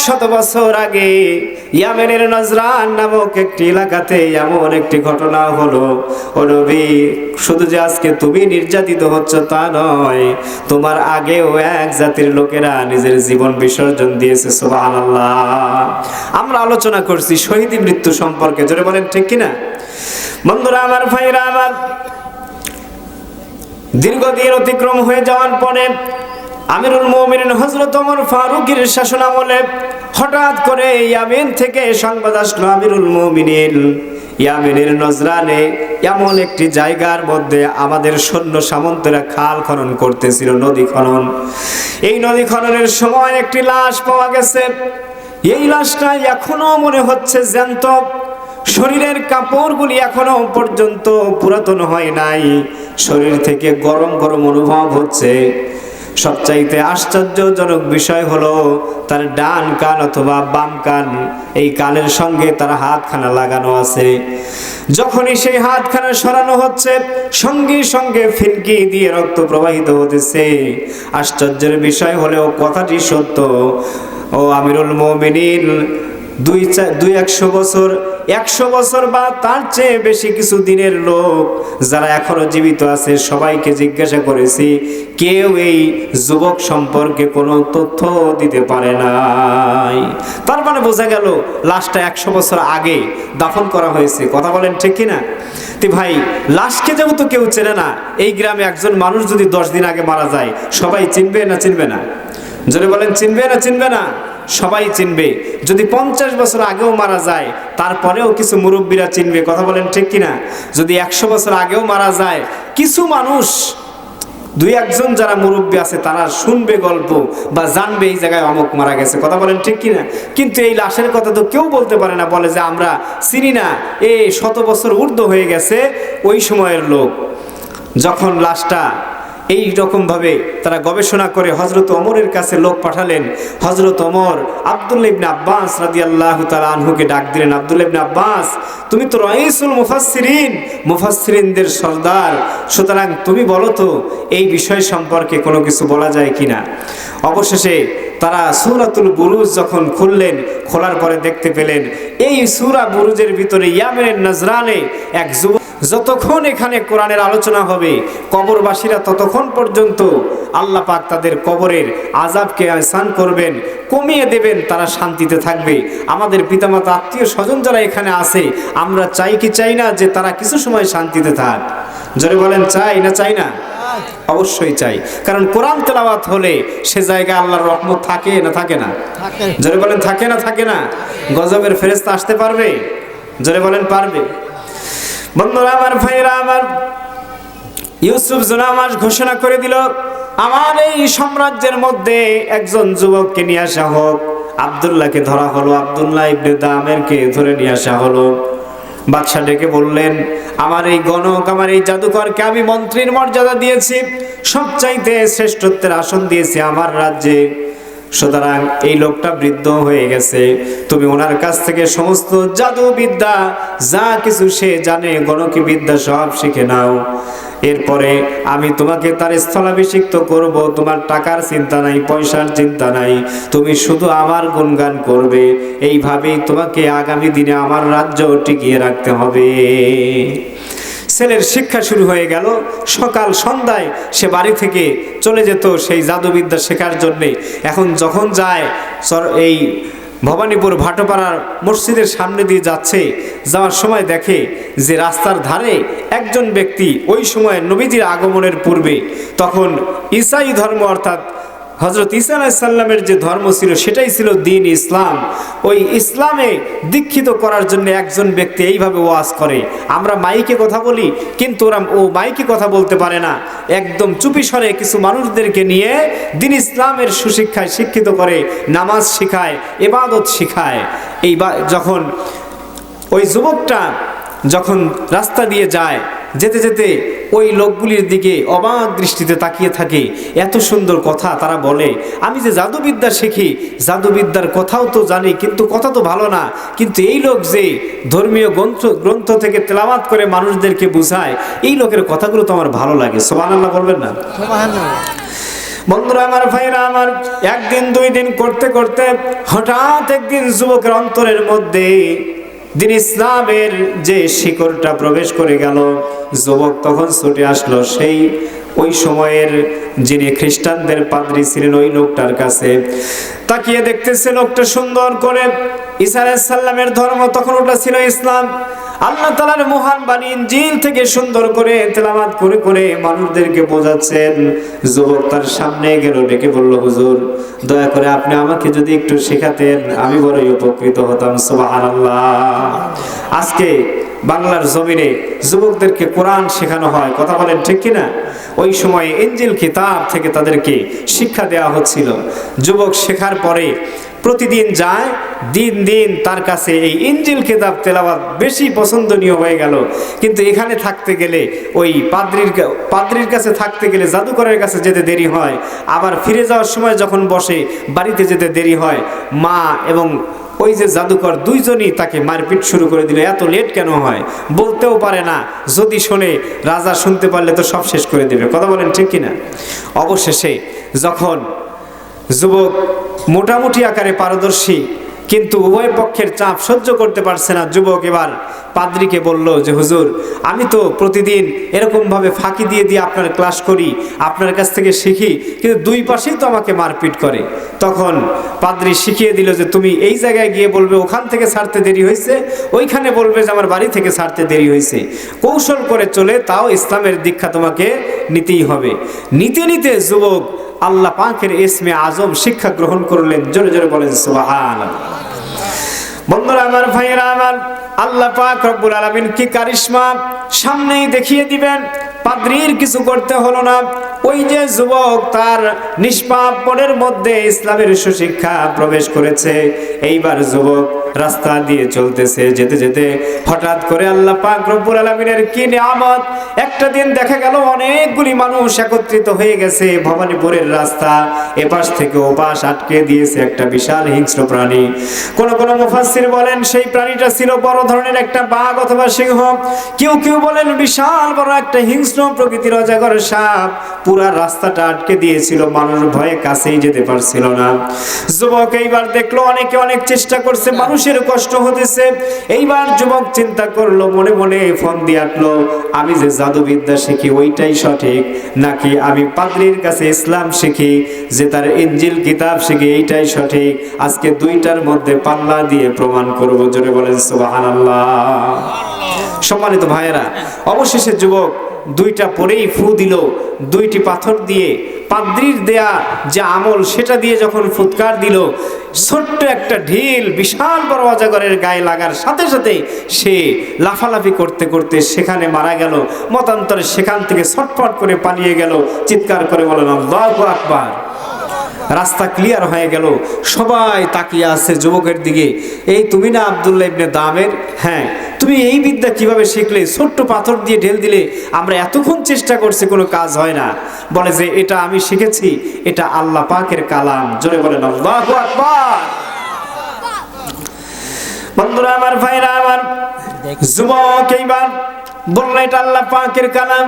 100 বছর আগে ইয়ামেনের নজরান নামক একটি এলাকাতে এমন একটি ঘটনা হলো। ও নবী, শুধু যে আজকে তুমি নির্যাতিত হচ্ছ তা নয়, তোমার আগেও এক জাতির লোকেরা নিজের জীবন বিসর্জন দিয়েছে। সুবহানাল্লাহ। আমরা আলোচনা করছি শহীদ মৃত্যু সম্পর্কে। জোরে বলেন ঠিক কিনা? বন্ধুরা আমার, ভাইরা আমার, দীর্ঘদিন অতিক্রম হয়ে যাওয়ার পরে আমিরুল মুমিনিন হযরত ওমর ফারুকের শাসনামলে হঠাৎ করে ইয়ামেন থেকে সংবাদ আসলো, আমিরুল মুমিনিন ইয়ামেনের নজরানে এমন একটি জায়গার মধ্যে আমাদের সৈন্য সামন্তরা খাল খনন করতেছিল, নদী খনন। এই নদী খননের সময় একটি লাশ পাওয়া গেছে। এই লাশটা এখনো মনে হচ্ছে জ্যান্ত, শরীরের কাপড়গুলি এখনো পর্যন্ত পুরাতন হয় নাই, শরীর থেকে গরম গরম অনুভব হচ্ছে। সবচাইতে আশ্চর্যজনক বিষয় হলো তার ডান কান অথবা বাম কান, এই কানের সঙ্গে তার হাতখানা লাগানো আছে। যখনই সেই হাতখানা সরানো হচ্ছে সঙ্গে সঙ্গে ফিনকি দিয়ে রক্ত প্রবাহিত হতেছে। আশ্চর্যের বিষয় হলেও কথাটি সত্য। ও আমিরুল মুমিনিন, 100 বছর বা তার চেয়ে বেশি কিছু দিনের লোক যারা এখনো জীবিত আছে, সবাইকে জিজ্ঞাসা করেছি, কেউ এই যুবক সম্পর্কে কোনো তথ্য দিতে পারে নাই। তার মানে বোঝা গেল লাশটা 100 বছর আগে দাফন করা হয়েছে। কথা বলেন ঠিক কিনা? তো ভাই, লাশকে যেহেতু কেউ চেনে না, এই গ্রামে একজন মানুষ যদি 10 দিন আগে মারা যায়, সবাই চিনবে না চিনবে না? যদি বলেন চিনবে না চিনবে না? সবাই চিনবে। যদি 50 বছর আগেও মারা যায়, তারপরেও কিছু মুরব্বীরা চিনবে। কথা বলেন ঠিক কিনা? যদি 100 বছর আগেও মারা যায়, কিছু মানুষ, 2-1 যারা মুরব্বী আছে তারা শুনবে গল্প বা জানবে এই জায়গায় অমুক মারা গেছে। কথা বলেন ঠিক কিনা? কিন্তু এই লাশের কথা তো কেউ বলতে পারে না, বলে যে আমরা চিনি না, 100 বছর ঊর্ধ্ব হয়ে গেছে ওই সময়ের লোক। যখন লাশটা এই রকম ভাবে তারা গবেষণা করে হযরত ওমরের কাছে লোক পাঠালেন। হযরত ওমর আব্দুল্লাহ ইবনে আব্বাস রাদিয়াল্লাহু তাআলা আনহুকে ডাক দিলেন, আব্দুল্লাহ ইবনে আব্বাস, তুমি তো রাইসুল মুফাসসিরিন, মুফাসসিরিনদের সরদার, সুতরাং তুমি বলো তো এই বিষয় সম্পর্কে কোনো কিছু বলা যায় কিনা। অবশেষে তারা সূরাতুল বুরুজ যখন খুললেন, খোলার পরে দেখতে পেলেন এই সূরা বুরুজের ভিতরে ইয়ামেনের নজরানে এক যুবক, যতক্ষণ এখানে কোরআনের আলোচনা হবে কবরবাসীরা ততক্ষণ পর্যন্ত আল্লাহ পাক তাদের কবরের আযাবকে আহসান করবেন, কমিয়ে দেবেন, তারা শান্তিতে থাকবে। আমাদের পিতামাতা আত্মীয় স্বজন যারা এখানে আছে, আমরা চাই কি চাই না যে তারা কিছু সময় শান্তিতে থাক? জোরে বলেন, চাই না চাই না? অবশ্যই চাই, কারণ কোরআন তেলাওয়াত হলে সে জায়গায় আল্লাহর রহমত থাকে না থাকে না? জোরে বলেন, থাকে না থাকে না? গজবের ফেরেশতা আসতে পারবে? জোরে বলেন, পারবে? বন্ধুরা আমার, ভাইরা আমার, ইউসুফ জুনামাস ঘোষণা করে দিল, আমার এই সাম্রাজ্যের মধ্যে একজন যুবককে নিয়ে আসা হোক। আব্দুল্লাহকে ধরা হলো, আব্দুল্লাহ ইবনে দামেরকে ধরে নিয়ে আসা হলো। বাদশা ডেকে বললেন, আমার এই গণক, আমার এই জাদুকরকে আমি মন্ত্রীর মর্যাদা দিয়েছি, সবচাইতে শ্রেষ্ঠত্বের আসন দিয়েছি আমার রাজ্যে, সুতরাং এই লোকটা বৃদ্ধ হয়ে গেছে, তুমি ওনার কাছ থেকে সমস্ত জাদু বিদ্যা যা কিছু সে জানে, গণকি বিদ্যা সব শিখে নাও। এরপরে আমি তোমাকে তার স্থলাভিষিক্ত করব। তোমার টাকার চিন্তা নাই, পয়সার চিন্তা নাই, তুমি শুধু আমার গুণগান করবে। এইভাবেই তোমাকে আগামী দিনে আমার রাজ্য টিকিয়ে রাখতে হবে। ছেলের শিক্ষা শুরু হয়ে গেল। সকাল সন্ধ্যায় সে বাড়ি থেকে চলে যেত সেই জাদুবিদ্যা শেখার জন্যে। এখন যখন যায় এই ভবানীপুর ভাটোপাড়ার মসজিদের সামনে দিয়ে যাচ্ছে, যাওয়ার সময় দেখে যে রাস্তার ধারে একজন ব্যক্তি, ওই সময় নবীজির আগমনের পূর্বে, তখন ঈসাই ধর্ম অর্থাৎ হযরত ঈসা আলাইহিস সালামের যে ধর্ম ছিল সেটাই ছিল দ্বীন ইসলাম। ওই ইসলামে দীক্ষিত করার জন্য একজন ব্যক্তি এইভাবে ওয়াজ করে। আমরা মাইকে কথা বলি, কিন্তু ও মাইকে কথা বলতে পারে না, একদম চুপি সরে কিছু মানুষদেরকে নিয়ে দ্বীন ইসলামের সুশিক্ষায় শিক্ষিত করে, নামাজ শিখায়, ইবাদত শিখায়। যখন ওই যুবকটা যখন রাস্তা দিয়ে যায়, যেতে যেতে ওই লোকগুলির দিকে অবাক দৃষ্টিতে তাকিয়ে থাকে। এত সুন্দর কথা তারা বলে, আমি যে জাদুবিদ্যা শিখি, জাদুবিদ্যার কথাও তো জানি, কিন্তু কথা তো ভালো না, কিন্তু এই লোক যে ধর্মীয় গ্রন্থ থেকে তেলাওয়াত করে মানুষদেরকে বুঝায়, এই লোকের কথাগুলো তো আমার ভালো লাগে। সুবহানাল্লাহ বলবেন না? বন্ধুরা আমার, ভাইরা আমার, একদিন 2 দিন করতে করতে হঠাৎ একদিন যুবকের অন্তরের মধ্যে দ্বীন ইসলামের যে শিকড়টা প্রবেশ করে গেল। যুবক তখন ছুটে আসলো সেই ওই সময়ের যিনি খ্রিস্টানদের পাদ্রী ছিলেন ওই লোকটার কাছে। তাকিয়ে দেখতেছে লোকটা সুন্দর করে, ঈসা আলাইহিস সালামের ধর্ম তখন ওটা ছিল ইসলাম, আল্লাহ তাআলার মহান বাণী ইনজিল থেকে সুন্দর করে তেলাওয়াত করে করে মানুষদেরকে বোঝাচ্ছেন। যুবক তার সামনে গেল, ডেকে বলল, হুজুর দয়া করে আপনি আমাকে যদি একটু শেখাতেন আমি বড়ই উপকৃত হতাম। সুবহানাল্লাহ। আজকে বাংলার জমিনে যুবকদেরকে কোরআন শেখানো হয়, কথা বলেন ঠিক কিনা? ওই সময় ইনজিল কিতাব থেকে তাদেরকে শিক্ষা দেওয়া হচ্ছিল। যুবক শেখার পরে প্রতিদিন যায়, দিন দিন তার কাছে এই ইনজিল কিতাব তেলাওয়াত বেশি পছন্দনীয় হয়ে গেল। কিন্তু এখানে থাকতে গেলে ওই পাদ্রির কাছে থাকতে গেলে জাদুকরের কাছে যেতে দেরি হয়, আবার ফিরে যাওয়ার সময় যখন বসে বাড়িতে যেতে দেরি হয়। মা এবং ওই যে জাদুকর দুইজনই তাকে মারপিট শুরু করে দিল। এত লেট কেন হয়? বলতেও পারে না, যদি শোনে রাজা শুনতে পারলে তো সব শেষ করে দেবে, কথা বলেন ঠিক কিনা? অবশেষে যখন যুবক মোটামুটি আকারে পারদর্শী, কিন্তু উভয় পক্ষের চাপ সহ্য করতে পারছে না, যুবক এবার পাদ্রীকে বলল যে হুজুর আমি তো প্রতিদিন এরকমভাবে ফাঁকি দিয়ে দিয়ে আপনার ক্লাস করি, আপনার কাছ থেকে শিখি, কিন্তু দুই পাশেই তো আমাকে মারপিট করে। তখন পাদ্রী শিখিয়ে দিল যে তুমি এই জায়গায় গিয়ে বলবে ওখান থেকে ছাড়তে দেরি হয়েছে, ওইখানে বলবে যে আমার বাড়ি থেকে ছাড়তে দেরি হয়েছে। কৌশল করে চলে তাও ইসলামের দীক্ষা তোমাকে নিতেই হবে। নিতে নিতে যুবক আল্লাহ পাকের ইসমে আজম শিক্ষা গ্রহণ করলেন। জোরে জোরে বলেন সুবহানাল্লাহ। বন্ধুরা আমার, ভাইয়েরা আমার, আল্লাহ পাক রব্বুল আলামিন কি কারিশমা সামনেই দেখিয়ে দিবেন। পাদ্রীর কিছু করতে হলো না। ওই যে যুবক তার নিষ্পাপ মনের মধ্যে ইসলামের সুশিক্ষা প্রবেশ করেছে। এইবার যুবক রাস্তা দিয়ে চলতেছে, যেতে যেতে হঠাৎ করে আল্লাহ পাক রব্বুল আলামিনের কি নিয়ামত! একটা দিন দেখা গেল অনেকগুলি মানুষ একত্রিত হয়ে গেছে। ভবানীপুরের রাস্তা এপাশ থেকে ওপাশ আটকে দিয়েছে একটা বিশাল হিংস্র প্রাণী। কোন কোন মুফাসসির বলেন সেই প্রাণীটা ছিল বড় ধরনের একটা বাঘ অথবা সিংহ, কেউ কেউ বলেন বিশাল বড় একটা হিংস্র প্রকৃতির অজগর সাপ। পুরা রাস্তাটা আটকে দিয়েছিল, মানুষ ভয়ে কাছেই যেতে পারছিল না। যুবক এইবার দেখলো অনেকে অনেক চেষ্টা করছে, মানুষের কষ্ট হতেছে। এইবার যুবক চিন্তা করলো, মনে মনে ফোন দিয়ে আটলো, আমি যে জাদুবিদ্যা শিখি ওইটাই সঠিক, নাকি আমি পাদ্রীর কাছে ইসলাম শিখি, যে তার ইনজিল কিতাব শিখি এইটাই সঠিক? আজকে দুইটার মধ্যে পাল্লা দিয়ে প্রমাণ করবো। জোরে বলেন সুবহানাল্লাহ। সম্মানিত ভাইয়েরা, অবশেষে যুবক দুইটা পরেই ফু দিল, দুইটি পাথর দিয়ে পাদ্রীর দেয়া যে আমল সেটা দিয়ে যখন ফুৎকার দিল, ছোট্ট একটা ঢিল বিশাল বড় অজগরের গায়ে লাগার সাথে সাথে সে লাফালাফি করতে করতে সেখানে মারা গেল। মতান্তরে সেখান থেকে ছটফট করে পালিয়ে গেল, চিৎকার করে বললেন আল্লাহু আকবার। রাস্তা ক্লিয়ার হয়ে গেল, সবাই তাকিয়ে আছে যুবকের দিকে। এই তুমি না আব্দুল্লাহ ইবনে দামের? হ্যাঁ। তুমি এই বিদ্যা কিভাবে শিখলে? ছোট্ট পাথর দিয়ে ঢেল দিলে, আমরা এতক্ষণ চেষ্টা করছি কোনো কাজ হয় না। বলে যে এটা আমি শিখেছি, এটা আল্লাহ পাকের কালাম। জোরে বলেন আল্লাহু আকবার। বন্ধুরা আমার, ভাইরা আমার, যুবক এইবার বলল এটা আল্লাহ পাকের কালাম।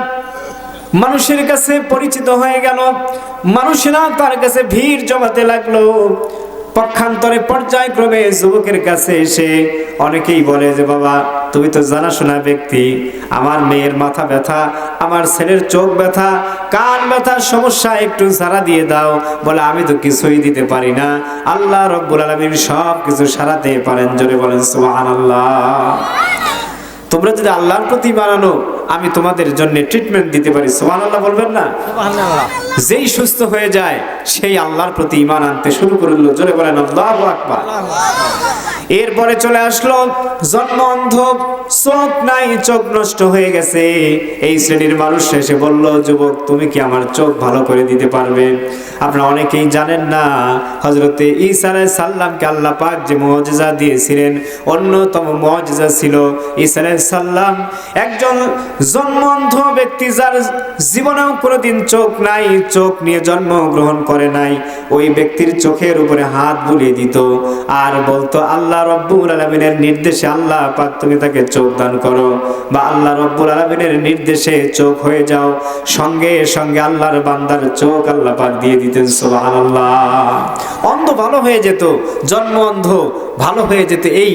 মানুষের কাছে পরিচিত হয়ে গেল, মানুষেরা তার কাছে ভিড় জমাতে লাগলো। পক্ষান্তরে পর্যায়ক্রমে যুবকের কাছে এসে অনেকেই বলে যে বাবা তুমি তো জানাশোনা ব্যক্তি, আমার মেয়ের মাথা ব্যথা, আমার ছেলের চোখ ব্যথা, কান ব্যথার সমস্যা, একটু সারা দিয়ে দাও। বলে আমি তো কিছুই দিতে পারি না, আল্লাহ রব্বুল আলামিন সব কিছু সারাতে পারেন। জোরে বলেন সুবহানাল্লাহ। তোমরা যদি আল্লাহর প্রতি বানানো, আমি তোমাদের জন্য ট্রিটমেন্ট দিতে পারি। সুবহানাল্লাহ বলবেন না? সুবহানাল্লাহ। যেই সুস্থ হয়ে যায় সেই আল্লাহর প্রতি ঈমান আনতে শুরু করলো। জোরে বলেন আল্লাহু আকবার। এরপরে চলে আসলো জন্ম অন্ধ, চোখ নাই, চোখ নষ্ট হয়ে গেছে। এই শ্রেণীর মানুষ এসে বলল, যুবক তুমি কি আমার চোখ ভালো করে দিতে পারবে? আপনারা অনেকেই জানেন না, হযরতে ঈসা আলাইহিস সালামকে আল্লাহ পাক যে মুজিজা দিয়েছিলেন, অন্যতম মুজিজা ছিল ঈসা আলাইহিস সালাম একজন জন্ম অন্ধ ব্যক্তি, যার জীবনেও কোনোদিন চোখ নাই, চোখ নিয়ে জন্ম গ্রহণ করে নাই। ওই ব্যক্তির চোখের উপরে হাত বুলিয়ে দিত আর বলতো আল্লাহ রব্বুল আলামিনের নির্দেশে আল্লাহ পাক তুমি তাকে চোখ দান করো, বা আল্লাহ রব্বুল আলামিনের নির্দেশে চোখ হয়ে যাও। সঙ্গে সঙ্গে আল্লাহর বান্দার চোখ আল্লাহ পাক দিয়ে দিতেন। সুবহানাল্লাহ। অন্ধ ভালো হয়ে যেত, জন্ম অন্ধ ভালো হয়ে যেত, এই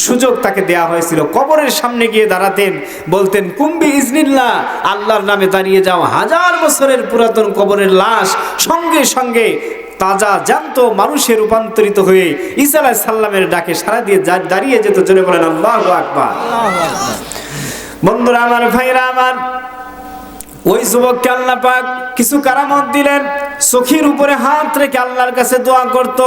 সুযোগ তাকে দেয়া হয়েছিল। কবরের সামনে গিয়ে দাঁড়াতেন, বলতেন কুম্বি ইজনিল্লাহ, আল্লাহর নামে দাঁড়িয়ে যাও। 1000 বছরের পুরাতন কবরের লাশ সঙ্গে সঙ্গে তাজা জ্যান্ত মানুষে রূপান্তরিত হয়ে ঈসা আলাইহিস সালামের ডাকে সাড়া দিয়ে দাঁড়িয়ে যেত। জোরে বলেন আল্লাহু আকবার। বন্ধুরা আমার, ভাইরা আমার, ওই যুবককে আল্লাহ পাক কিছু কারামত দিলেন। চোখের উপরে হাত রেখে আল্লাহর কাছে দোয়া করত,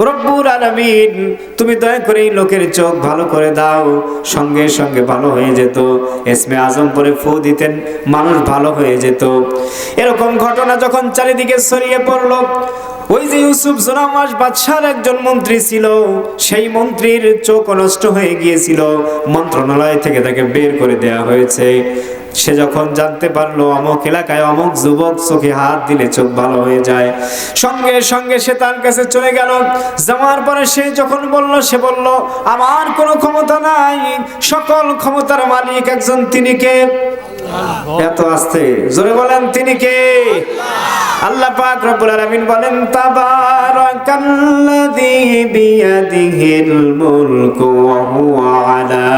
রব্বুল আলামিন তুমি দয়া করে এই লোকের চোখ ভালো করে দাও। সঙ্গে সঙ্গে ভালো হয়ে যেত। ইসমে আজম পরে ফু দিতেন, মানুষ ভালো হয়ে যেত। এরকম ঘটনা যখন চারিদিকে ছড়িয়ে পড়ল, ওই যে ইউসুফ জুনাওয়াশ বাদশার একজন মন্ত্রী ছিল, সেই মন্ত্রীর চোখ নষ্ট হয়ে গিয়েছিল, মন্ত্রণালয় থেকে তাকে বের করে দেয়া হয়েছে। সে যখন জানতে পারলো অমুক এলাকায় অমুক যুবক চোখে হাত দিলে চোখ ভালো হয়ে যায়, সঙ্গে সঙ্গে সে তার কাছে চলে গেল। যাওয়ার পরে সে যখন সে বলল আমার কোনো ক্ষমতা নাই, সকল ক্ষমতার মালিক একজন, তিনি কে? এত আস্তে, জোরে বলেন তিনি কে? আল্লাহ পাক রব্বুল আলামিন বলেন তাবারাকাল্লাযী বিয়াদিহিল মুলকু ওয়া হুয়া আলা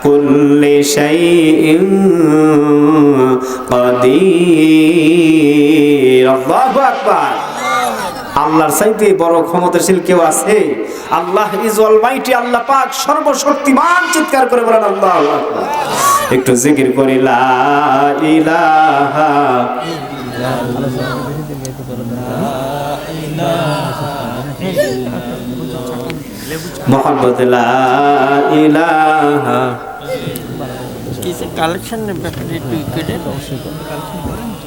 কুল্লি শাইইন কাদির। আল্লাহু আকবার। আল্লাহর চাইতে বড় ক্ষমতাশীল কেউ আছে? আল্লাহ ইজ অলমাইটি, আল্লাহ পাক সর্বশক্তিমান। চিৎকার করে বলেন আল্লাহু আকবার। একটু জিকির করি লা ইলাহা মুহাম্মদ লা ইলাহা। কিছু কালেকশনের ব্যাপারে একটু কেটে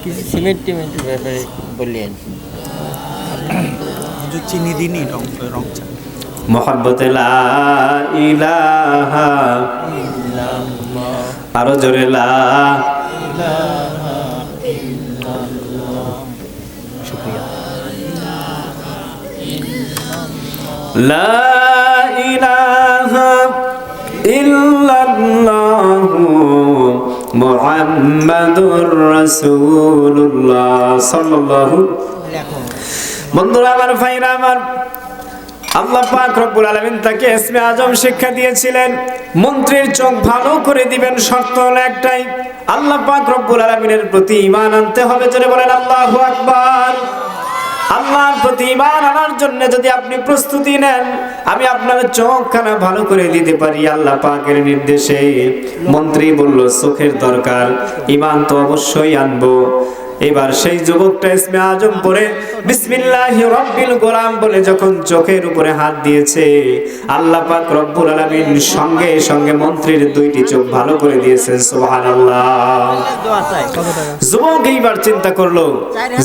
কিছু সিমেন্টের ব্যাপারে বললেন, চিনি দিনই রং চা। মুহাম্মদ লা ইলাহা, আরো জোরে লা ইলাহা ইল্লাল্লাহ। শুকরিয়া। লা ইলাহা ইল্লাল্লাহু মুহাম্মাদুর রাসূলুল্লাহ সাল্লাল্লাহু। বন্ধুরা আমার, ভাইরা আমার, আল্লাহ পাক রব্বুল আলামিন তাকে ইসমে আজম শিক্ষা দিয়েছিলেন। মন্ত্রীর চোখ ভালো করে দিবেন, শর্ত হলো একটাই, আল্লাহ পাক রব্বুল আলামিনের প্রতি ঈমান আনতে হবে। জোরে বলেন আল্লাহু আকবার। আল্লাহর প্রতি ঈমান আনার জন্য যদি আপনি প্রস্তুতি নেন, আমি আপনার চোখখানা ভালো করে দিতে পারি আল্লাহ পাকের নির্দেশে। মন্ত্রী বলল চোখের দরকার, ঈমান তো অবশ্যই আনবো। এবার সেই যুবকটা ইসমে আজম পড়ে বিসমিল্লাহির রাব্বিল গোলাম বলে যখন চোখের উপরে হাত দিয়েছে, আল্লাহ পাক রব্বুল আলামিন সঙ্গে সঙ্গে মন্ত্রীর দুইটি চোখ ভালো করে দিয়েছেন। সুবহানাল্লাহ। যুবক এইবার চিন্তা করলো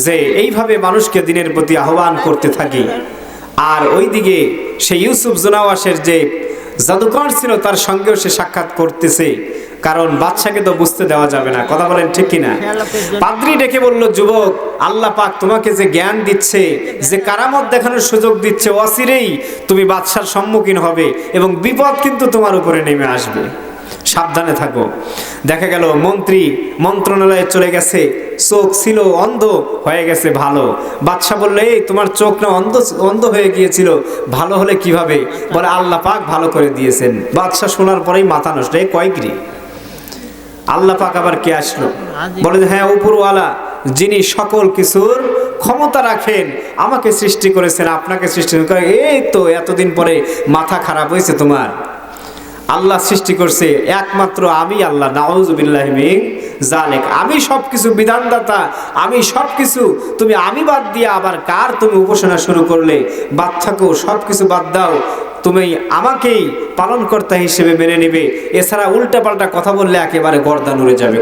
যে এইভাবে মানুষকে দিনের প্রতি আহ্বান করতে থাকি, আর ওইদিকে সেই ইউসুফ জুনাওয়াশের যে জাদুকর ছিল তার সঙ্গেও সে সাক্ষাৎ করতেছে, কারণ বাদশাকে তো বুঝতে দেওয়া যাবে না। কথা বলেন ঠিক কিনা? পাদ্রী ডেকে বলল, যুবক, আল্লাহ পাক তোমাকে যে জ্ঞান দিচ্ছে, যে কারামত দেখানোর সুযোগ দিচ্ছে, অচিরেই তুমি বাদশার সম্মুখীন হবে এবং বিপদ কিন্তু তোমার উপরে নেমে আসবে, সাবধানে থাকো। দেখা গেল মন্ত্রী মন্ত্রণালয়ে চলে গেছে, চোখ ছিল অন্ধ হয়ে গেছে ভালো। বাদশা বললে এই তোমার চোখ না অন্ধ হয়ে গিয়েছিল, ভালো হলে কিভাবে? বলে আল্লাহ পাক ভালো করে দিয়েছেন। বাদশা শোনার পরেই মাথা নষ্ট, এই কয়েকরি আল্লাহ পাক আবার কে আসলো? বলে হ্যাঁ, উপরওয়ালা যিনি সকল কিছুর ক্ষমতা রাখেন আমাকে সৃষ্টি করেছেন, আপনাকে সৃষ্টি করে। এই তো এতদিন পরে মাথা খারাপ হয়েছে তোমার? আল্লাহ সৃষ্টি করছে একমাত্র আমি আল্লাহ, নাউযুবিল্লাহি মিন যালিক। আমি সবকিছু বিধানদাতা, আমি সবকিছু, তুমি আমি বাদ দিয়ে আবার কার তুমি উপাসনা শুরু করলে? বাদ থাকো, সবকিছু বাদ দাও, তুমি আমাকেই পালনকর্তা হিসেবে মেনে নেবে। এছাড়া উল্টাপাল্টা কথা বললে একেবারে গর্দান উড়ে যাবে।